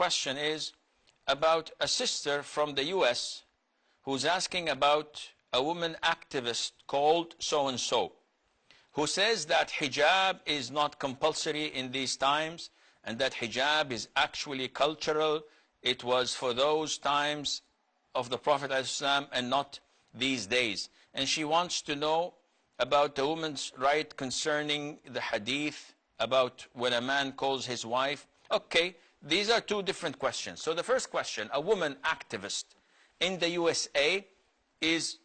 question is about a sister from the US who's asking about a woman activist called so-and-so, who says that hijab is not compulsory in these times and that hijab is actually cultural. It was for those times of the Prophet ﷺ and not these days. And she wants to know about the woman's right concerning the hadith about when a man calls his wife. Okay, these are two different questions. So the first question, a woman activist in the USA is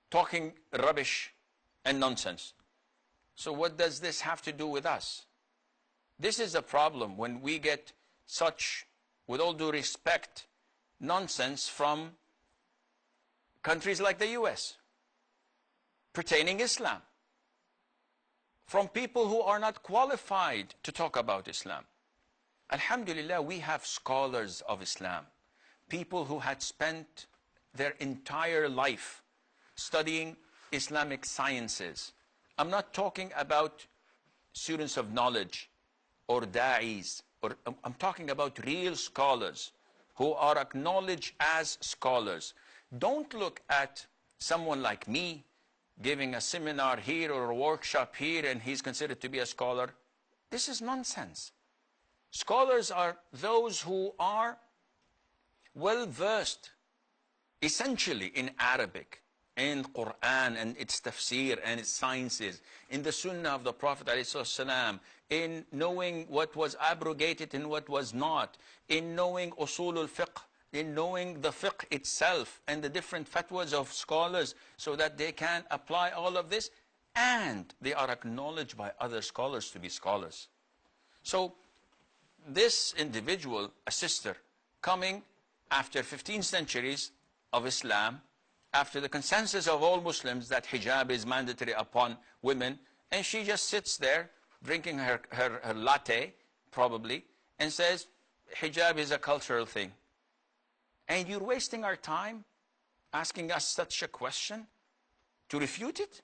talking rubbish and nonsense. So what does this have to do with us? This is a problem when we get such, with all due respect, nonsense from countries like the US pertaining Islam, from people who are not qualified to talk about Islam. Alhamdulillah, we have scholars of Islam, people who had spent their entire life studying Islamic sciences. I'm not talking about students of knowledge or da'is, or I'm talking about real scholars who are acknowledged as scholars. Don't look at someone like me giving a seminar here or a workshop here and he's considered to be a scholar. This is nonsense. Scholars are those who are well versed essentially in Arabic, in Quran and its tafsir and its sciences, in the sunnah of the Prophet ﷺ, in knowing what was abrogated and what was not, in knowing usulul fiqh, in knowing the fiqh itself and the different fatwas of scholars so that they can apply all of this, and they are acknowledged by other scholars to be scholars. So this individual, a sister, coming after 15 centuries of Islam, after the consensus of all Muslims that hijab is mandatory upon women, and she just sits there drinking her latte, probably, and says hijab is a cultural thing. And you're wasting our time asking us such a question to refute it?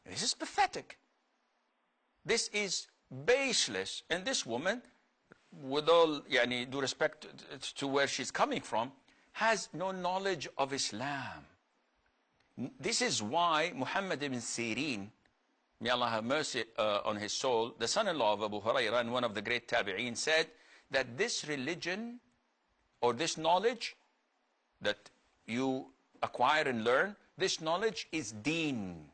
This is pathetic. This is baseless. And this woman, with all due respect to where she's coming from, has no knowledge of Islam. This is why Muhammad ibn Sirin, may Allah have mercy on his soul, the son-in-law of Abu Hurairah and one of the great tabi'een, said that this religion or this knowledge that you acquire and learn, this knowledge is deen.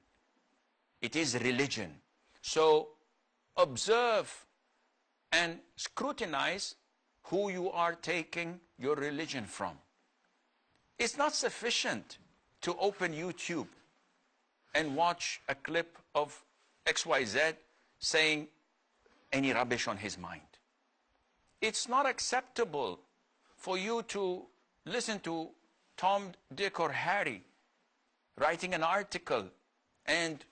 It is religion. So observe and scrutinize who you are taking your religion from. It's not sufficient to open YouTube and watch a clip of XYZ saying any rubbish on his mind. It's not acceptable for you to listen to Tom, Dick, or Harry writing an article and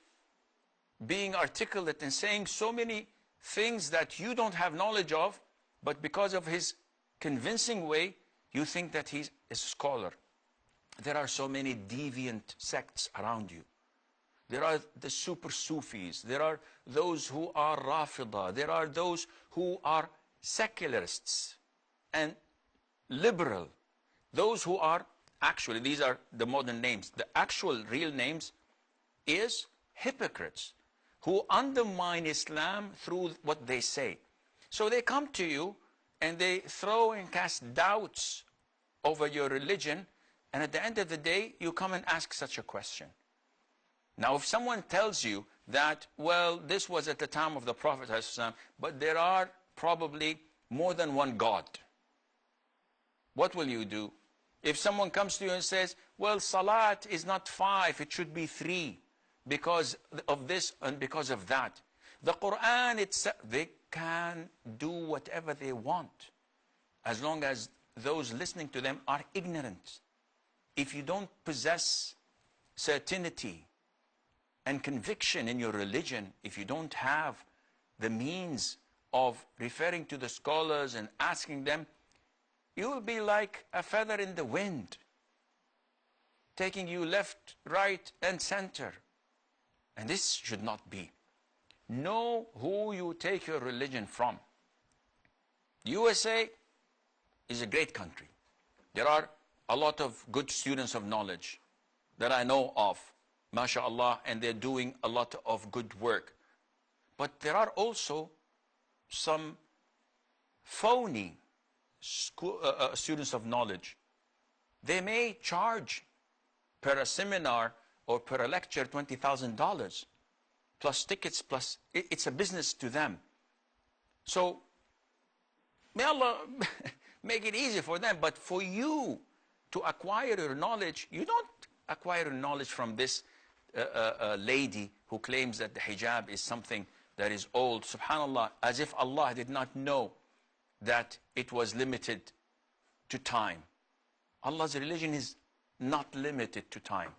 being articulate and saying so many things that you don't have knowledge of, but because of his convincing way, you think that he's a scholar. There are so many deviant sects around you. There are the super Sufis. There are those who are Rafida. There are those who are secularists and liberal. Those who are, actually, these are the modern names. The actual real names is hypocrites who undermine Islam through what they say. So they come to you and they throw and cast doubts over your religion, and at the end of the day, you come and ask such a question. Now, if someone tells you that, well, this was at the time of the Prophet ﷺ, but there are probably more than one God, what will you do? If someone comes to you and says, well, Salat is not 5, it should be 3, because of this and because of that. The Quran itself, they can do whatever they want, as long as those listening to them are ignorant. If you don't possess certainty and conviction in your religion, if you don't have the means of referring to the scholars and asking them, you will be like a feather in the wind, taking you left, right, and center. And this should not be. Know who you take your religion from. USA is a great country. There are a lot of good students of knowledge that I know of, mashallah, and they're doing a lot of good work. But there are also some phony students of knowledge. They may charge per a seminar or per a lecture $20,000 plus tickets, plus it's a business to them. So may Allah make it easy for them, but for you to acquire your knowledge, you don't acquire your knowledge from this lady who claims that the hijab is something that is old, subhanallah, as if Allah did not know that it was limited to time. Allah's religion is not limited to time.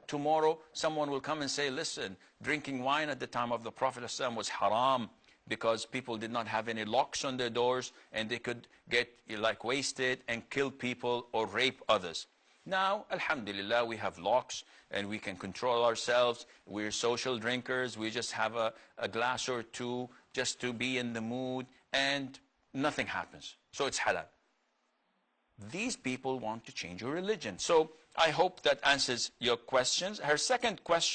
Tomorrow, someone will come and say, listen, drinking wine at the time of the Prophet ﷺ was haram because people did not have any locks on their doors and they could get like wasted and kill people or rape others. Now, alhamdulillah, we have locks and we can control ourselves. We're social drinkers. We just have a glass or two just to be in the mood and nothing happens. So it's halal. These people want to change your religion. So I hope that answers your questions. Her second question